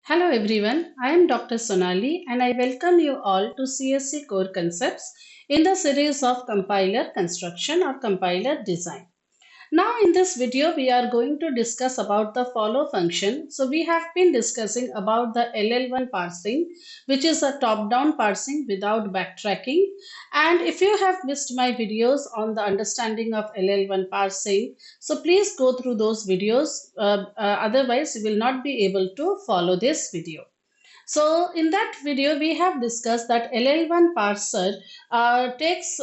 Hello everyone, I am Dr. Sonali and I welcome you all to CSC Core Concepts in the series of compiler construction or compiler design. Now in this video we are going to discuss about the follow function. So we have been discussing about the LL1 parsing, which is a top-down parsing without backtracking. And if you have missed my videos on the understanding of LL1 parsing, so please go through those videos. Otherwise you will not be able to follow this video. So in that video, we have discussed that LL1 parser takes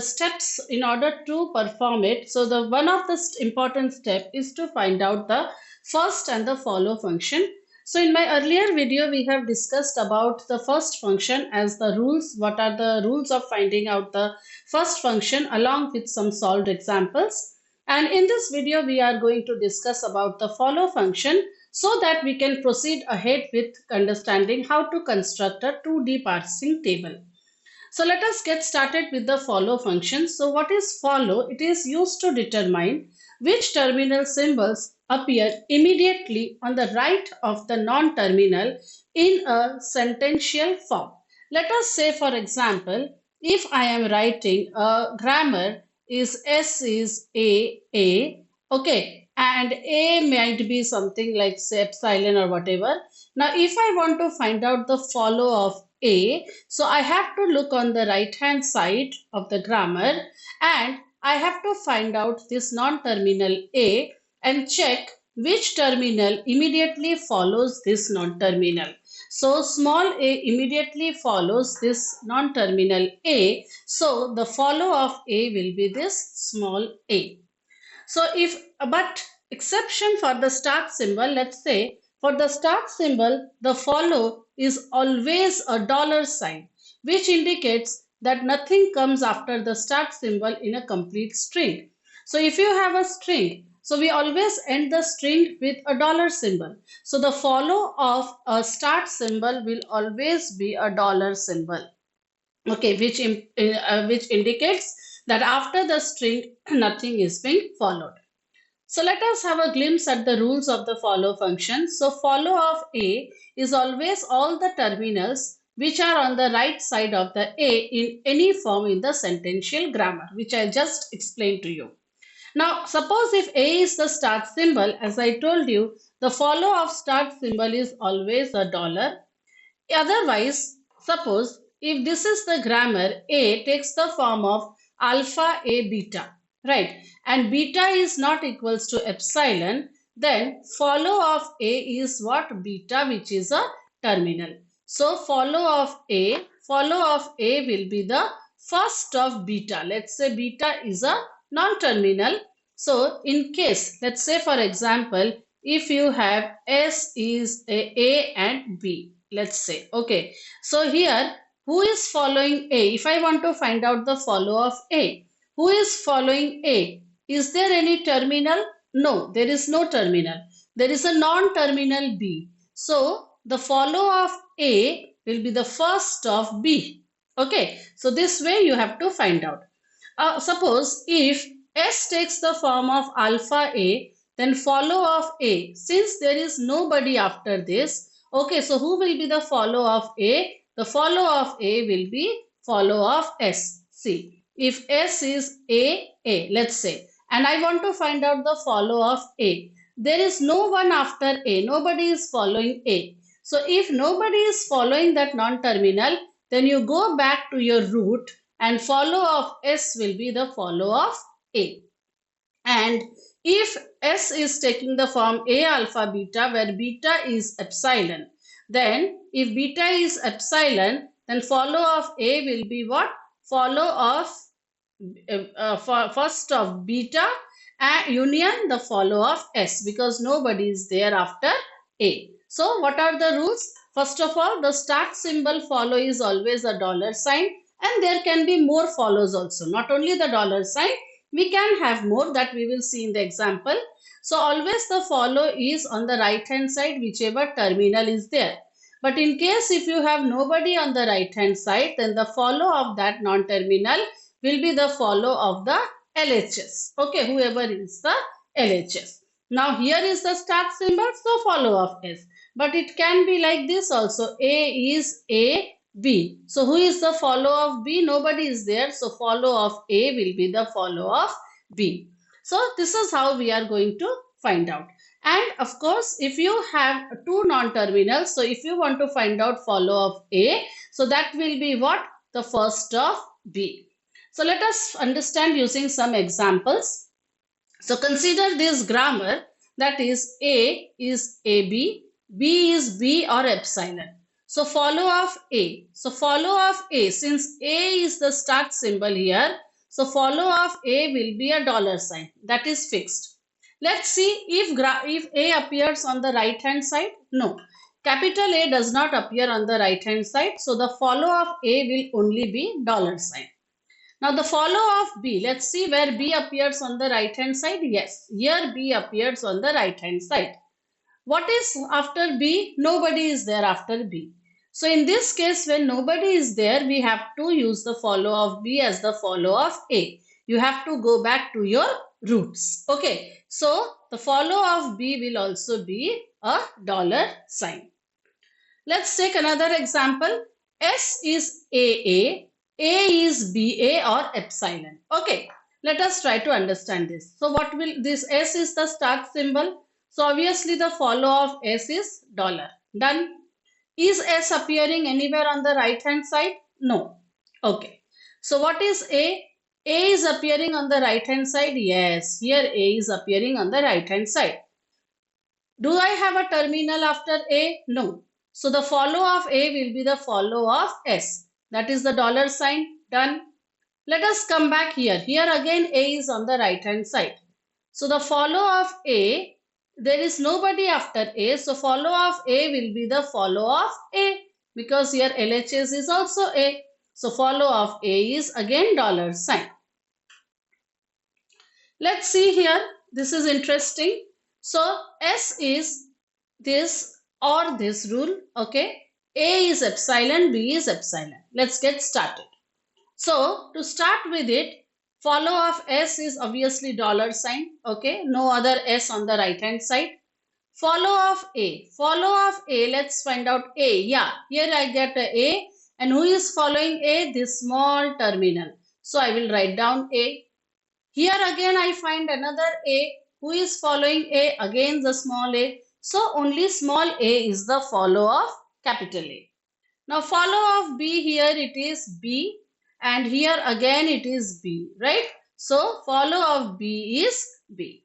steps in order to perform it. So the one of the important step is to find out the first and the follow function. So in my earlier video, we have discussed about the first function as the rules. What are the rules of finding out the first function along with some solved examples. And in this video, we are going to discuss about the follow function so that we can proceed ahead with understanding how to construct a 2D parsing table. So let us get started with the follow function. So what is follow? It is used to determine which terminal symbols appear immediately on the right of the non-terminal in a sentential form. Let us say, for example, if I am writing a grammar is S is A, okay, and A might be something like say epsilon or whatever. Now, if I want to find out the follow of A, so I have to look on the right hand side of the grammar and I have to find out this non-terminal A and check which terminal immediately follows this non-terminal. So small a immediately follows this non-terminal A. So the follow of A will be this small a. So but exception for the start symbol, let's say for the start symbol, the follow is always a dollar sign, which indicates that nothing comes after the start symbol in a complete string. So if you have a string, so we always end the string with a dollar symbol. So the follow of a start symbol will always be a dollar symbol. Okay, which indicates that after the string nothing is being followed. So let us have a glimpse at the rules of the follow function. So follow of A is always all the terminals which are on the right side of the A in any form in the sentential grammar, which I just explained to you. Now suppose if A is the start symbol, as I told you, the follow of start symbol is always a dollar. Otherwise, suppose if this is the grammar, A takes the form of alpha A beta, right? And beta is not equals to epsilon, then follow of A is what? Beta, which is a terminal. So follow of A will be the first of beta. Let's say beta is a non-terminal. So in case, let's say for example, if you have S is A and B, let's say, okay, so here who is following A? If I want to find out the follow of A, who is following A? Is there any terminal? No, there is no terminal. There is a non-terminal B. So the follow of A will be the first of B. Okay, so this way you have to find out. Suppose if S takes the form of alpha A, then follow of A. Since there is nobody after this, okay, so who will be the follow of A? The follow of A will be follow of S. See, if S is A, let's say, and I want to find out the follow of A. There is no one after A. Nobody is following A. So if nobody is following that non-terminal, then you go back to your root and follow of S will be the follow of A. And if S is taking the form A alpha beta where beta is epsilon, then if beta is epsilon, then follow of A will be what? Follow of first of beta and union the follow of S, because nobody is there after A. So what are the rules? First of all, the start symbol follow is always a dollar sign, and there can be more follows also. Not only the dollar sign, we can have more, that we will see in the example. So always the follow is on the right hand side, whichever terminal is there. But in case if you have nobody on the right hand side, then the follow of that non-terminal will be the follow of the LHS. Okay, whoever is the LHS. Now here is the start symbol, so follow of S. But it can be like this also. A is A, B. So who is the follow of B? Nobody is there. So follow of A will be the follow of B. So this is how we are going to find out. And of course, if you have two non-terminals, so if you want to find out follow of A, so that will be what? The first of B. So let us understand using some examples. So consider this grammar, that is A is AB, B is B or epsilon. So follow of A. So follow of A, since A is the start symbol here, so follow of A will be a dollar sign. That is fixed. Let's see if A appears on the right hand side. No. Capital A does not appear on the right hand side. So the follow of A will only be dollar sign. Now the follow of B, let's see where B appears on the right hand side. Yes, here B appears on the right hand side. What is after B? Nobody is there after B. So in this case, when nobody is there, we have to use the follow of B as the follow of A. You have to go back to your roots. Okay, so the follow of B will also be a dollar sign. Let's take another example. S is AA, A is BA or epsilon. Okay, let us try to understand this. So what will this S is the start symbol. So obviously the follow of S is dollar. Done. Is S appearing anywhere on the right hand side? No. Okay. So what is A? A is appearing on the right hand side. Yes, here A is appearing on the right hand side. Do I have a terminal after A? No. So the follow of A will be the follow of S. That is the dollar sign. Done. Let us come back here. Here again A is on the right hand side. So the follow of A, there is nobody after A. So follow of A will be the follow of A, because here LHS is also A. So follow of A is again dollar sign. Let's see here. This is interesting. So S is this or this rule. Okay. A is epsilon, B is epsilon. Let's get started. So to start with it, follow of S is obviously dollar sign. Okay. No other S on the right hand side. Follow of A. Follow of A. Let's find out A. Yeah. Here I get A. And who is following A? This small terminal. So I will write down A. Here again I find another A. Who is following A? Again the small a. So only small a is the follow of capital A. Now follow of B, here it is B, and here again it is B, right? So follow of B is B.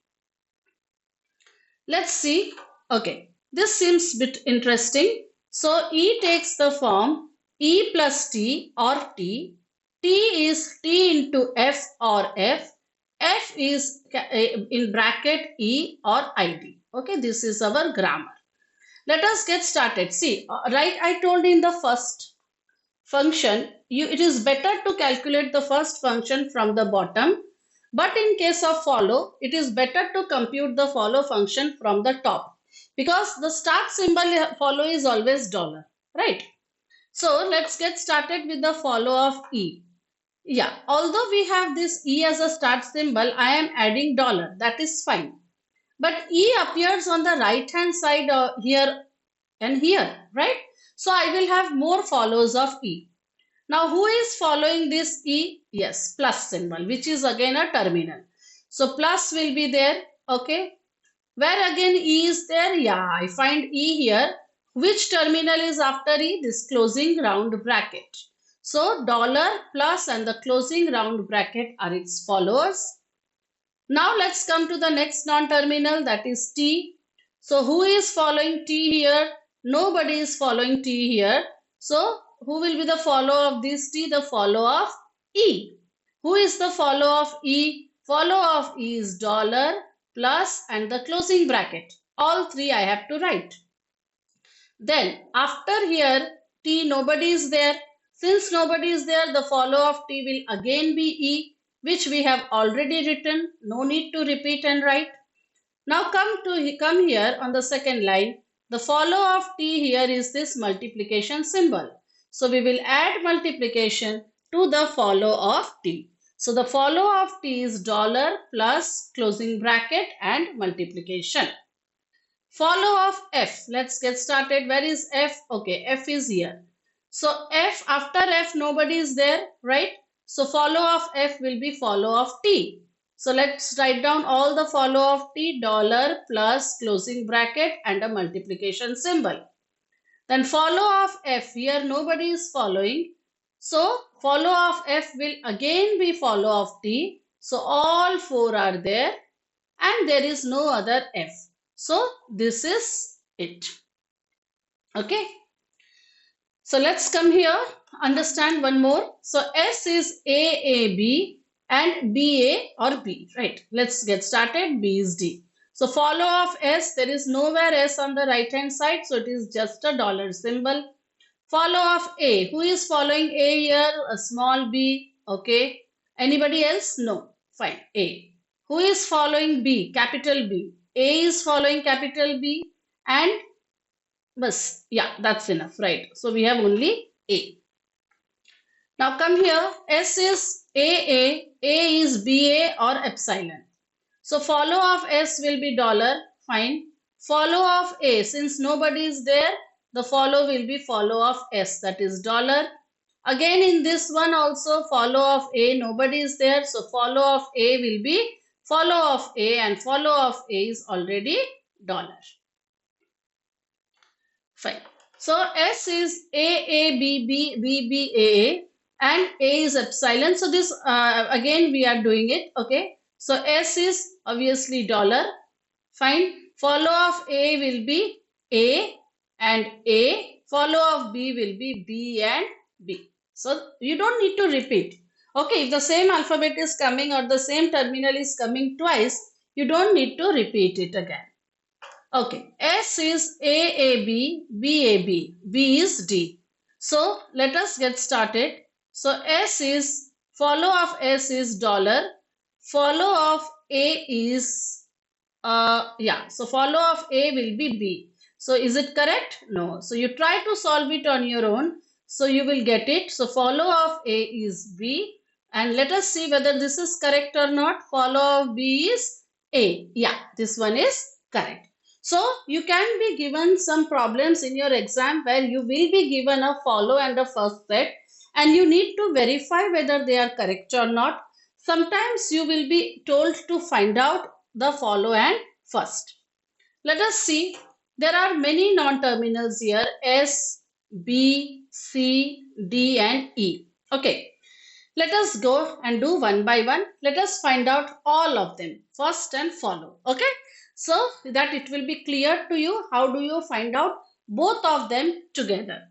Let's see. Okay, this seems a bit interesting. So E takes the form E plus T or T. T is T into F or F. F is in bracket E or ID. Okay, this is our grammar. Let us get started. See, right, I told in the first function, it is better to calculate the first function from the bottom. But in case of follow, it is better to compute the follow function from the top, because the start symbol follow is always dollar, right? So let's get started with the follow of E. Yeah, although we have this E as a start symbol, I am adding dollar. That is fine. But E appears on the right hand side here and here, right? So I will have more follows of E. Now who is following this E? Yes, plus symbol, which is again a terminal. So plus will be there, okay? Where again E is there? Yeah, I find E here. Which terminal is after E? This closing round bracket. So dollar plus and the closing round bracket are its followers. Now let's come to the next non-terminal, that is T. So who is following T here? Nobody is following T here. So who will be the follow of this T? The follow of E. Who is the follow of E? Follow of E is dollar plus and the closing bracket. All three I have to write. Then after here T, nobody is there. Since nobody is there, the follow of T will again be E, which we have already written. No need to repeat and write. Now come here on the second line. The follow of T here is this multiplication symbol. So we will add multiplication to the follow of T. So the follow of T is dollar plus closing bracket and multiplication. Follow of F. Let's get started. Where is F? Okay, F is here. So F, after F, nobody is there, right? So follow of F will be follow of T. So let's write down all the follow of T, dollar plus closing bracket and a multiplication symbol. Then follow of F, here nobody is following. So follow of F will again be follow of T. So all four are there and there is no other F. So this is it. Okay. So let's come here, understand one more. So S is AAB and BA or B, right? Let's get started. B is D. So follow of S, there is nowhere S on the right hand side. So it is just a dollar symbol. Follow of A. Who is following A here? A small b. Okay. Anybody else? No. Fine. A. Who is following B? Capital B. A is following capital B and bus. Yeah, that's enough, right? So we have only A. Now come here. S is AA. A is BA or epsilon. So follow of S will be dollar. Fine. Follow of A. Since nobody is there, the follow will be follow of S, that is dollar. Again in this one also follow of A, nobody is there. So follow of A will be follow of A and follow of A is already dollar. Fine. So S is AABBBBAA and A is epsilon. So this again we are doing it. Okay. So S is obviously dollar. Fine. Follow of A will be A and A. Follow of B will be B and B. So you don't need to repeat. Okay, if the same alphabet is coming or the same terminal is coming twice, you don't need to repeat it again. Okay, S is AAB, BAB, B is D. So let us get started. So S is, follow of S is dollar, follow of A is, so follow of A will be B. So is it correct? No. So you try to solve it on your own. So you will get it. So follow of A is B. And let us see whether this is correct or not. Follow of B is A. Yeah, this one is correct. So you can be given some problems in your exam where you will be given a follow and a first set and you need to verify whether they are correct or not. Sometimes you will be told to find out the follow and first. Let us see. There are many non-terminals here. S, B, C, D and E. Okay. Let us go and do one by one. Let us find out all of them. First and follow. Okay. So that it will be clear to you how do you find out both of them together.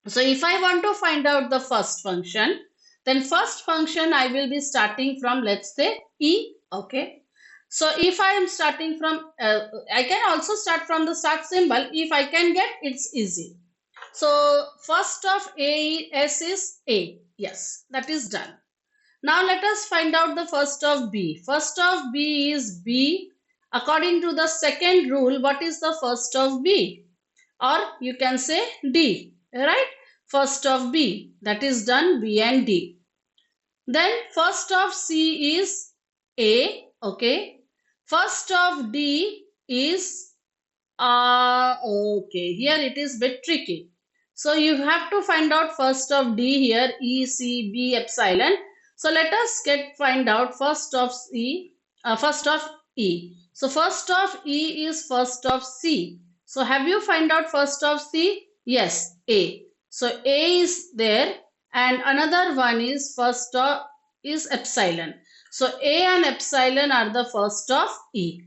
So if I want to find out the first function, then first function I will be starting from, let's say, E. Okay. So if I am starting from, I can also start from the start symbol. If I can get, it's easy. So first of A, S is A. Yes, that is done. Now let us find out the first of B. First of B is B. According to the second rule, what is the first of B? Or you can say D, right? First of B, that is done, B and D. Then first of C is A, okay. First of D is, okay, here it is a bit tricky. So you have to find out first of D here, E, C, B, epsilon. So let us find out first of C, first of E. So first of E is first of C. So have you find out first of C? Yes, A. So A is there and another one is first of is epsilon. So A and epsilon are the first of E.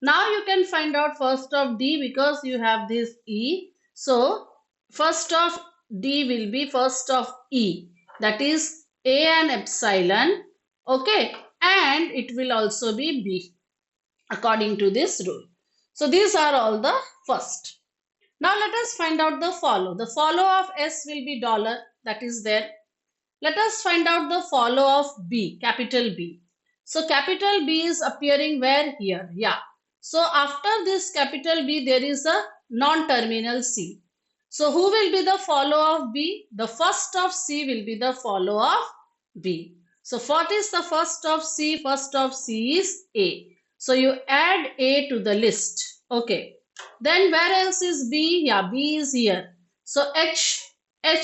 Now you can find out first of D because you have this E. So first of D will be first of E. That is A and epsilon. Okay. And it will also be B according to this rule. So these are all the first. Now let us find out the follow. The follow of S will be dollar, that is there. Let us find out the follow of B, capital B. So capital B is appearing where? Here. Yeah. So after this capital B, there is a non-terminal C. So who will be the follow of B? The first of C will be the follow of B. So what is the first of C? First of C is A. So you add A to the list. Okay. Then where else is B? Yeah, B is here. So H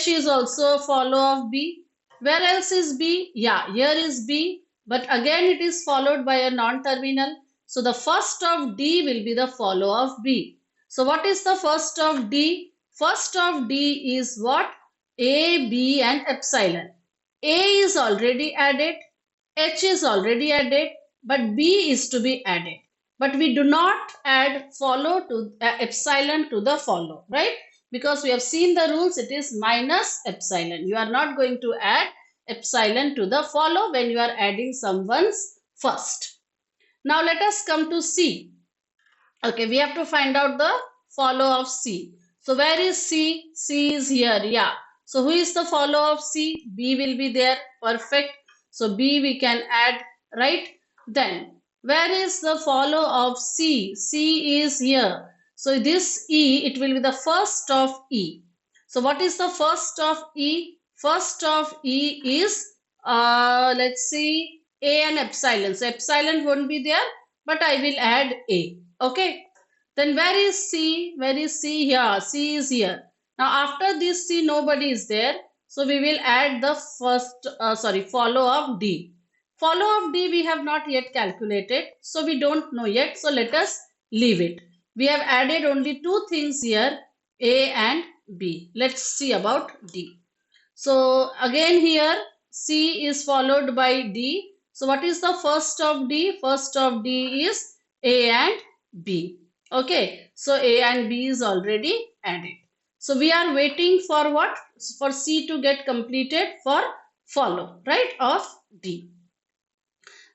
is also a follow of B. Where else is B? Yeah, here is B. But again it is followed by a non-terminal. So the first of D will be the follow of B. So what is the first of D? First of D is what? A, B and epsilon. A is already added, H is already added, but B is to be added. But we do not add follow to epsilon to the follow, right? Because we have seen the rules, it is minus epsilon. You are not going to add epsilon to the follow when you are adding someone's first. Now let us come to C. Okay, we have to find out the follow of C. So where is C? C is here. Yeah. So who is the follow of C? B will be there. Perfect. So B we can add, right? Then where is the follow of C? C is here. So this E, it will be the first of E. So what is the first of E? First of E is, let's see, A and epsilon. So epsilon won't be there, but I will add A. Okay. Then where is C? Where is C? Here. C is here. Now after this C, nobody is there. So we will add the follow of D. Follow of D we have not yet calculated. So we don't know yet. So let us leave it. We have added only two things here, A and B. Let's see about D. So again here C is followed by D. So what is the first of D? First of D is A and B. Okay, so A and B is already added. So we are waiting for what? For C to get completed for follow, right, of D.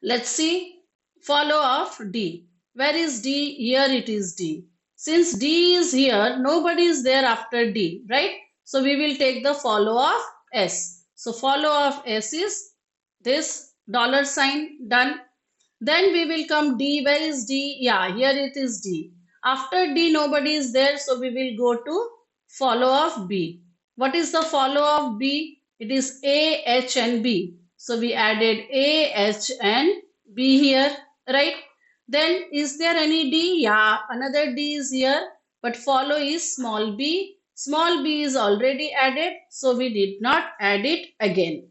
Let's see follow of D. Where is D? Here it is D. Since D is here, nobody is there after D, right? So we will take the follow of S. So follow of S is this dollar sign, done. Then we will come D. Where is D? Yeah, here it is D. After D, nobody is there, so we will go to follow of B. What is the follow of B? It is A, H and B. So we added A, H and B here, right? Then is there any D? Yeah, another D is here, but follow is small b. Small b is already added, so we did not add it again.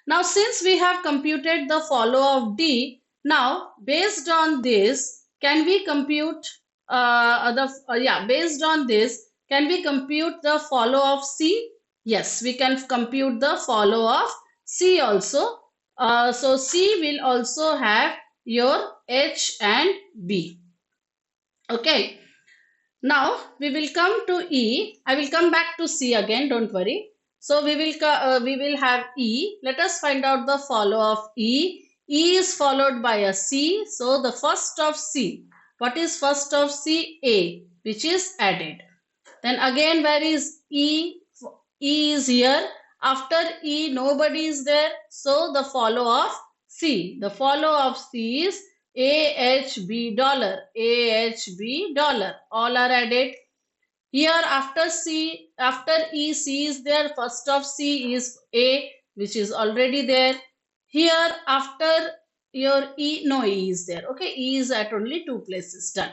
Now since we have computed the follow of D, now based on this, can we compute based on this, can we compute the follow of C? Yes, we can compute the follow of C also. So C will also have your H and B. Okay. Now we will come to E. I will come back to C again, don't worry. So we will have E. Let us find out the follow of E. E is followed by a C. So the first of C. What is first of C? A, which is added. Then again, where is E? E is here. After E, nobody is there. So the follow of C. The follow of C is AHB dollar. AHB dollar. All are added. Here after C, after E, C is there. First of C is A, which is already there. Here after your E, no E is there. Okay, E is at only two places. Done.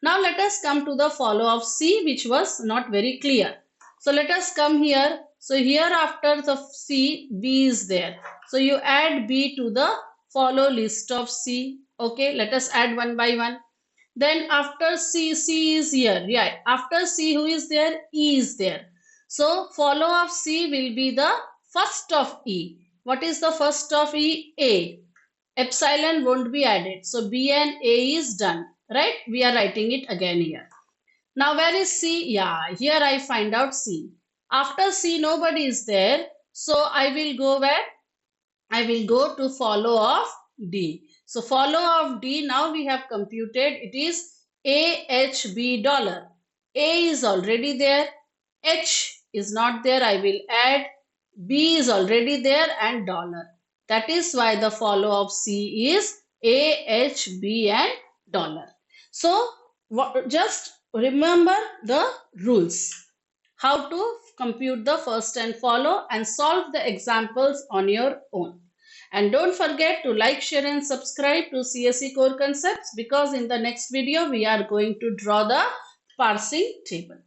Now let us come to the follow of C, which was not very clear. So let us come here. So here after the C, B is there. So you add B to the follow list of C. Okay, let us add one by one. Then after C, C is here. Yeah, after C, who is there? E is there. So follow of C will be the first of E. What is the first of E? A. Epsilon won't be added. So B and A is done. Right? We are writing it again here. Now where is C? Yeah, here I find out C. After C, nobody is there. So I will go where? I will go to follow of D. So follow of D, now we have computed, it is AHB dollar. A is already there. H is not there. I will add. B is already there and dollar. That is why the follow of C is AHB and dollar. So just remember the rules. How to compute the first and follow and solve the examples on your own. And don't forget to like, share and subscribe to CSE Core Concepts, because in the next video we are going to draw the parsing table.